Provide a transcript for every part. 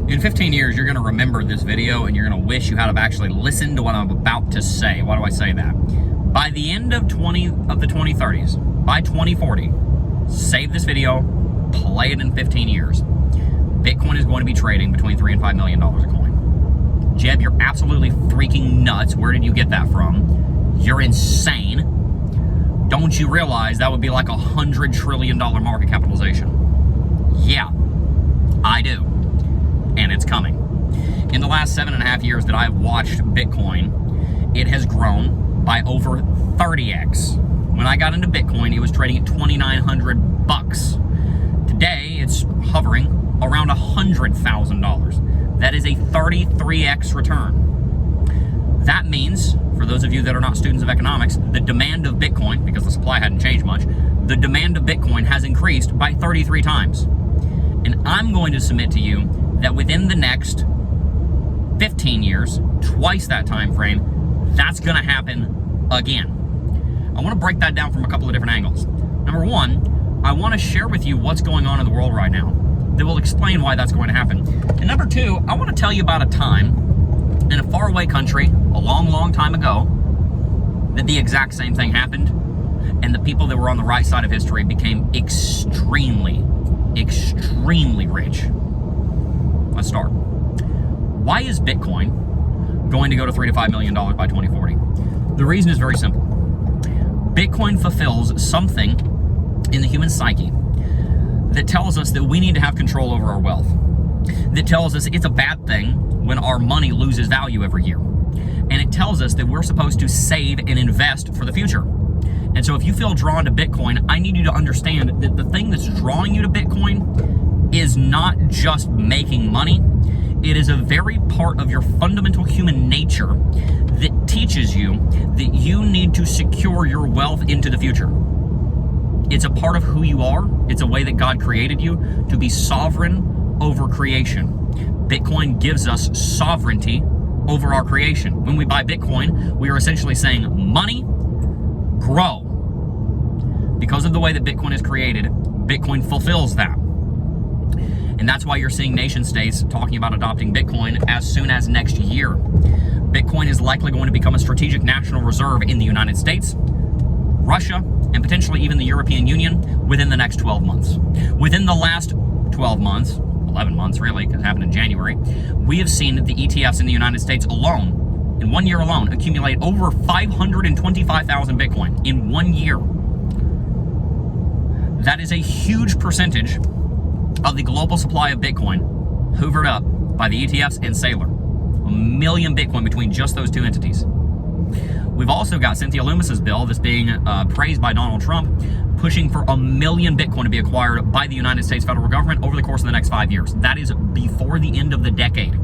In 15 years, you're going to remember this video and you're going to wish you had have actually listened to what I'm about to say. Why do I say that? By the end of the 2030s, by 2040, save this video, play it in 15 years. Bitcoin is going to be trading between $3 and $5 million a coin. Jeb, you're absolutely freaking nuts. Where did you get that from? You're insane. Don't you realize that would be like $100 trillion market capitalization? Yeah, I do. And it's coming. In the last 7.5 years that I've watched Bitcoin, it has grown by over 30x. When I got into Bitcoin, it was trading at $2,900. Today, it's hovering around $100,000. That is a 33x return. That means, for those of you that are not students of economics, the demand of Bitcoin, because the supply hadn't changed much, the demand of Bitcoin has increased by 33 times. And I'm going to submit to you that within the next 15 years, twice that time frame, that's going to happen again. I want to break that down from a couple of different angles. Number one, I want to share with you what's going on in the world right now that will explain why that's going to happen. And number two, I want to tell you about a time in a faraway country a long, long time ago that the exact same thing happened, and the people that were on the right side of history became extremely, extremely rich. Let's start. Why is Bitcoin going to go to $3 to $5 million by 2040? The reason is very simple. Bitcoin fulfills something in the human psyche that tells us that we need to have control over our wealth. That tells us it's a bad thing when our money loses value every year. And it tells us that we're supposed to save and invest for the future. And so if you feel drawn to Bitcoin, I need you to understand that the thing that's drawing you to Bitcoin is not just making money. It is a very part of your fundamental human nature that teaches you that you need to secure your wealth into the future. It's a part of who you are. It's a way that God created you to be sovereign over creation. Bitcoin gives us sovereignty over our creation. When we buy Bitcoin, we are essentially saying, money, grow. Because of the way that Bitcoin is created, Bitcoin fulfills that. And that's why you're seeing nation states talking about adopting Bitcoin as soon as next year. Bitcoin is likely going to become a strategic national reserve in the United States, Russia, and potentially even the European Union within the next 12 months. Within the last 12 months, 11 months really, because it happened in January, we have seen the ETFs in the United States alone, in 1 year alone, accumulate over 525,000 Bitcoin in 1 year. That is a huge percentage of the global supply of Bitcoin hoovered up by the ETFs and Sailor. 1 million Bitcoin between just those two entities. We've also got Cynthia Lummis's bill that's being praised by Donald Trump, pushing for 1 million Bitcoin to be acquired by the United States federal government over the course of the next 5 years. That is before the end of the decade.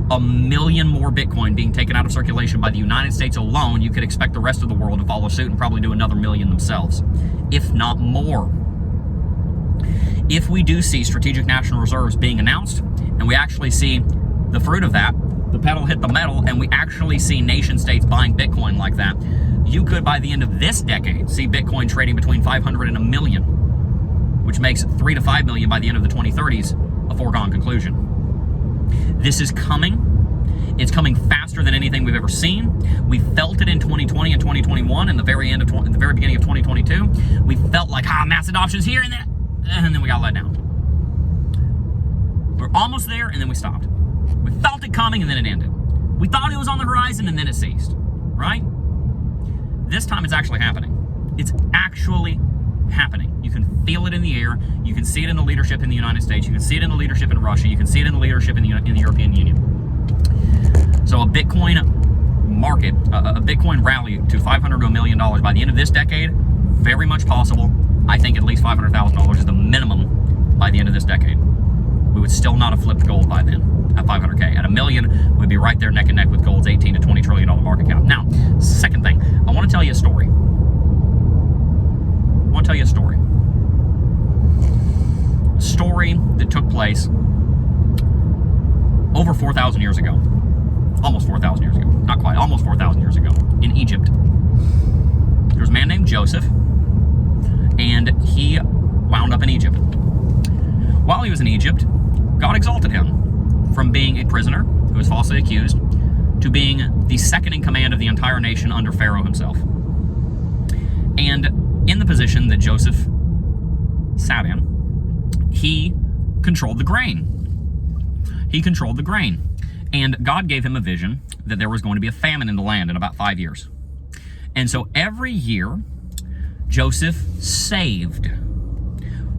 1 million more Bitcoin being taken out of circulation by the United States alone. You could expect the rest of the world to follow suit and probably do another million themselves, if not more. If we do see strategic national reserves being announced, and we actually see the fruit of that, the pedal hit the metal, and we actually see nation states buying Bitcoin like that, you could, by the end of this decade, see Bitcoin trading between 500 and 1 million, which makes 3 to 5 million by the end of the 2030s a foregone conclusion. This is coming. It's coming faster than anything we've ever seen. We felt it in 2020 and 2021, and the very beginning of 2022. We felt like, mass adoption's here, and then we got let down. We're almost there, and then we stopped. We felt it coming, and then it ended. We thought it was on the horizon, and then it ceased, right? This time it's actually happening. It's actually happening. You can feel it in the air. You can see it in the leadership in the United States. You can see it in the leadership in Russia. You can see it in the leadership in the European Union. So a Bitcoin market, a Bitcoin rally to $500 to $1 million by the end of this decade, very much possible. I think at least $500,000 is the minimum by the end of this decade. We would still not have flipped gold by then at 500K. At $1 million, we'd be right there neck and neck with gold's $18 to $20 trillion market cap. Now, second thing, I want to tell you a story. A story that took place over 4,000 years ago. Almost 4,000 years ago. Not quite, almost 4,000 years ago in Egypt. There was a man named Joseph, and he wound up in Egypt. While he was in Egypt, God exalted him from being a prisoner who was falsely accused to being the second in command of the entire nation under Pharaoh himself. And in the position that Joseph sat in, he controlled the grain. He controlled the grain. And God gave him a vision that there was going to be a famine in the land in about 5 years. And so every year, Joseph saved.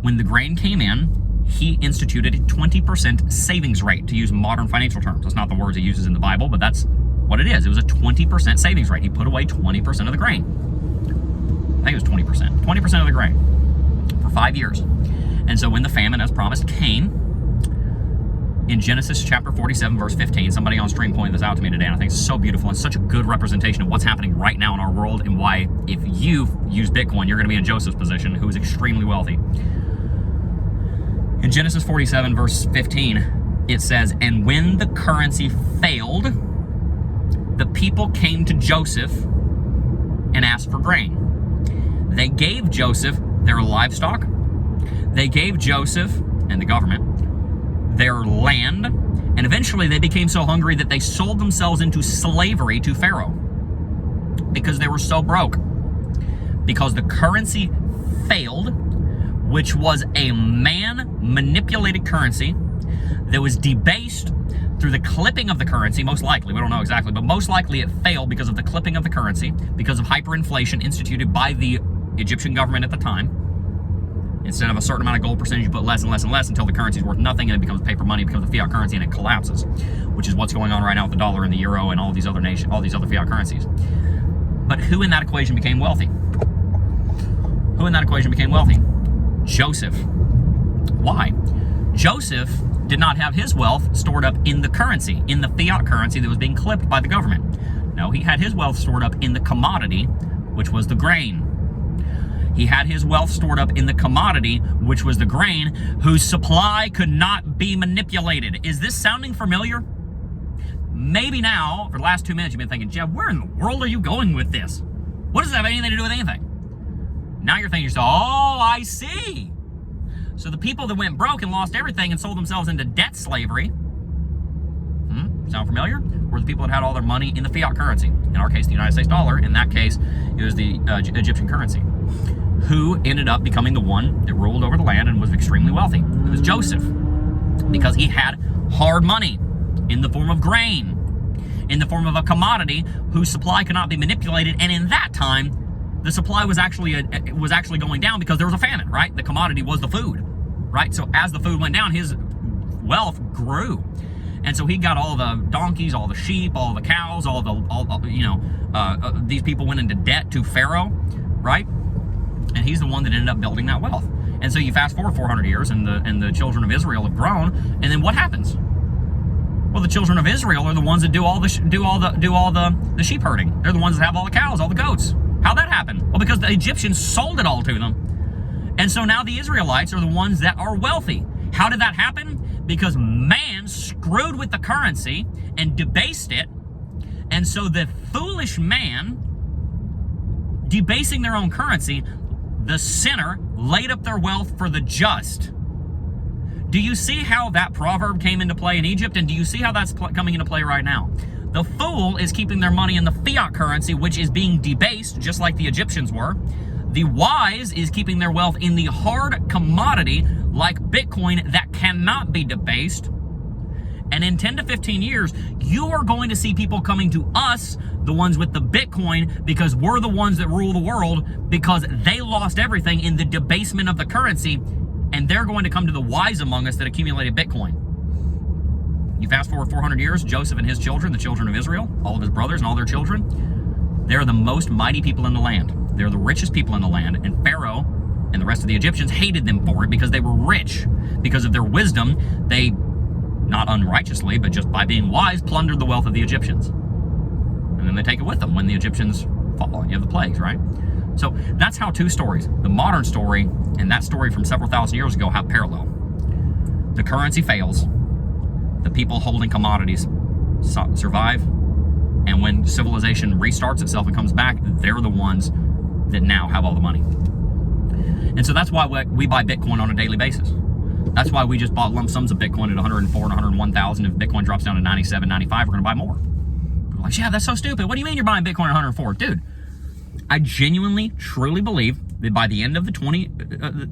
When the grain came in, he instituted a 20% savings rate, to use modern financial terms. That's not the words he uses in the Bible, but that's what it is. It was a 20% savings rate. He put away 20% of the grain. I think it was 20%. 20% of the grain for 5 years. And so when the famine, as promised, came, in Genesis chapter 47, verse 15, somebody on stream pointed this out to me today, and I think it's so beautiful and such a good representation of what's happening right now in our world, and why if you use Bitcoin, you're going to be in Joseph's position, who is extremely wealthy. In Genesis 47, verse 15, it says, "And when the currency failed, the people came to Joseph and asked for grain. They gave Joseph their livestock. They gave Joseph and the government their land, and eventually they became so hungry that they sold themselves into slavery to Pharaoh because they were so broke. Because the currency failed, which was a man-manipulated currency that was debased through the clipping of the currency, most likely, we don't know exactly, but most likely it failed because of the clipping of the currency, because of hyperinflation instituted by the Egyptian government at the time. Instead of a certain amount of gold percentage, you put less and less and less until the currency is worth nothing and it becomes paper money, it becomes a fiat currency, and it collapses, which is what's going on right now with the dollar and the euro and all these other fiat currencies. But who in that equation became wealthy? Who in that equation became wealthy? Joseph. Why? Joseph did not have his wealth stored up in the currency, in the fiat currency that was being clipped by the government. No, he had his wealth stored up in the commodity, which was the grain. He had his wealth stored up in the commodity, which was the grain, whose supply could not be manipulated. Is this sounding familiar? Maybe now, for the last 2 minutes, you've been thinking, Jeb, where in the world are you going with this? What does that have anything to do with anything? Now you're thinking, oh, I see. So the people that went broke and lost everything and sold themselves into debt slavery, sound familiar? Were the people that had all their money in the fiat currency. In our case, the United States dollar. In that case, it was the Egyptian currency. Who ended up becoming the one that ruled over the land and was extremely wealthy? It was Joseph, because he had hard money in the form of grain, in the form of a commodity whose supply could not be manipulated. And in that time, the supply was actually going down because there was a famine, right? The commodity was the food, right? So as the food went down, his wealth grew. And so he got all the donkeys, all the sheep, all the cows, these people went into debt to Pharaoh, right? And he's the one that ended up building that wealth. And so you fast forward 400 years, and the children of Israel have grown, and then what happens? Well, the children of Israel are the ones that do all the sheep herding. They're the ones that have all the cows, all the goats. How'd that happen? Well, because the Egyptians sold it all to them. And so now the Israelites are the ones that are wealthy. How did that happen? Because man screwed with the currency and debased it. And so the foolish man, debasing their own currency, the sinner laid up their wealth for the just. Do you see how that proverb came into play in Egypt? And do you see how that's coming into play right now? The fool is keeping their money in the fiat currency, which is being debased, just like the Egyptians were. The wise is keeping their wealth in the hard commodity, like Bitcoin, that cannot be debased. And in 10 to 15 years, you are going to see people coming to us, the ones with the Bitcoin, because we're the ones that rule the world, because they lost everything in the debasement of the currency, and they're going to come to the wise among us that accumulated Bitcoin. You fast forward 400 years, Joseph and his children, the children of Israel, all of his brothers and all their children, they're the most mighty people in the land. They're the richest people in the land, and Pharaoh and the rest of the Egyptians hated them for it because they were rich. Because of their wisdom, they, not unrighteously, but just by being wise, plundered the wealth of the Egyptians. And then they take it with them when the Egyptians fall and you have the plagues, right? So that's how two stories, the modern story and that story from several thousand years ago, have parallel. The currency fails, the people holding commodities survive, and when civilization restarts itself and comes back, they're the ones that now have all the money. And so that's why we buy Bitcoin on a daily basis. That's why we just bought lump sums of Bitcoin at 104 and 101,000. If Bitcoin drops down to 97, 95, we're going to buy more. We're like, yeah, that's so stupid. What do you mean you're buying Bitcoin at 104? Dude, I genuinely, truly believe that by the end of the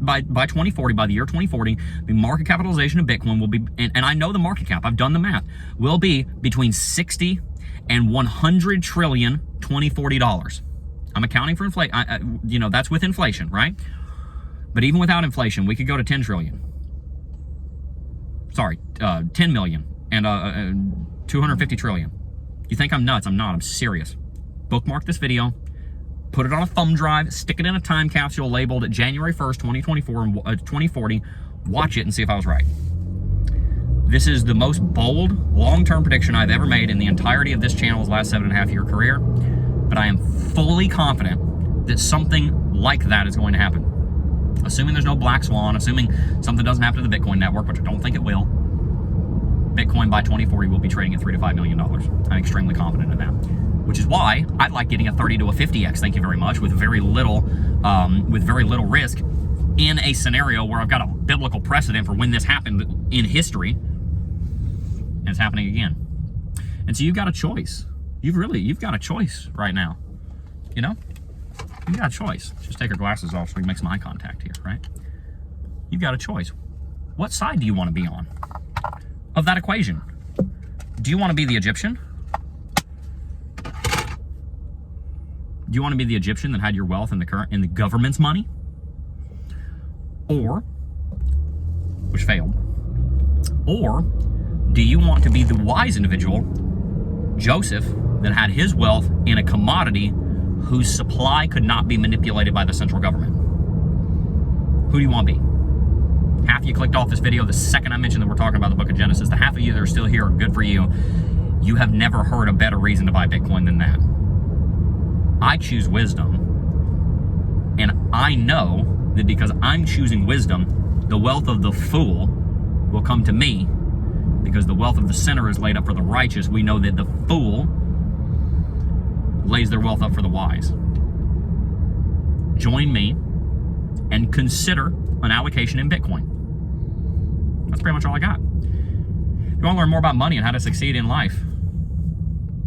by 2040, by the year 2040, the market capitalization of Bitcoin will be, and I know the market cap, I've done the math, will be between 60 and 100 trillion $2040. I'm accounting for inflation, you know, that's with inflation, right? But even without inflation, we could go to 10 trillion. Sorry, 10 million and 250 trillion. You think I'm nuts? I'm not. I'm serious. Bookmark this video, put it on a thumb drive, stick it in a time capsule labeled January 1st, 2024 and 2040. Watch it and see if I was right. This is the most bold, long-term prediction I've ever made in the entirety of this channel's last 7.5-year career. But I am fully confident that something like that is going to happen. Assuming there's no black swan, assuming something doesn't happen to the Bitcoin network, which I don't think it will, Bitcoin by 2040 will be trading at $3 to $5 million. I'm extremely confident in that. Which is why I'd like getting a 30 to a 50x, thank you very much, with very little risk in a scenario where I've got a biblical precedent for when this happened in history, and it's happening again. And so you've got a choice. You've got a choice right now, you know? You've got a choice. Just take your glasses off so we can make some eye contact here, right? You've got a choice. What side do you want to be on of that equation? Do you want to be the Egyptian? Do you want to be the Egyptian that had your wealth in the government's money? Or, which failed, or do you want to be the wise individual, Joseph, that had his wealth in a commodity whose supply could not be manipulated by the central government? Who do you want to be? Half of you clicked off this video the second I mentioned that we're talking about the book of Genesis. The half of you that are still here, good for you. You have never heard a better reason to buy Bitcoin than that. I choose wisdom, and I know that because I'm choosing wisdom, the wealth of the fool will come to me. Because the wealth of the sinner is laid up for the righteous, we know that the fool lays their wealth up for the wise. Join me and consider an allocation in Bitcoin. That's pretty much all I got. If you want to learn more about money and how to succeed in life,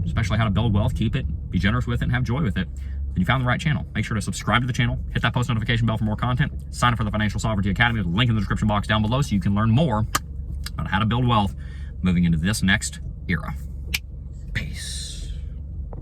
especially how to build wealth, keep it, be generous with it, and have joy with it, then you found the right channel. Make sure to subscribe to the channel, hit that post notification bell for more content, sign up for the Financial Sovereignty Academy. There's a link in the description box down below so you can learn more about how to build wealth moving into this next era. Peace.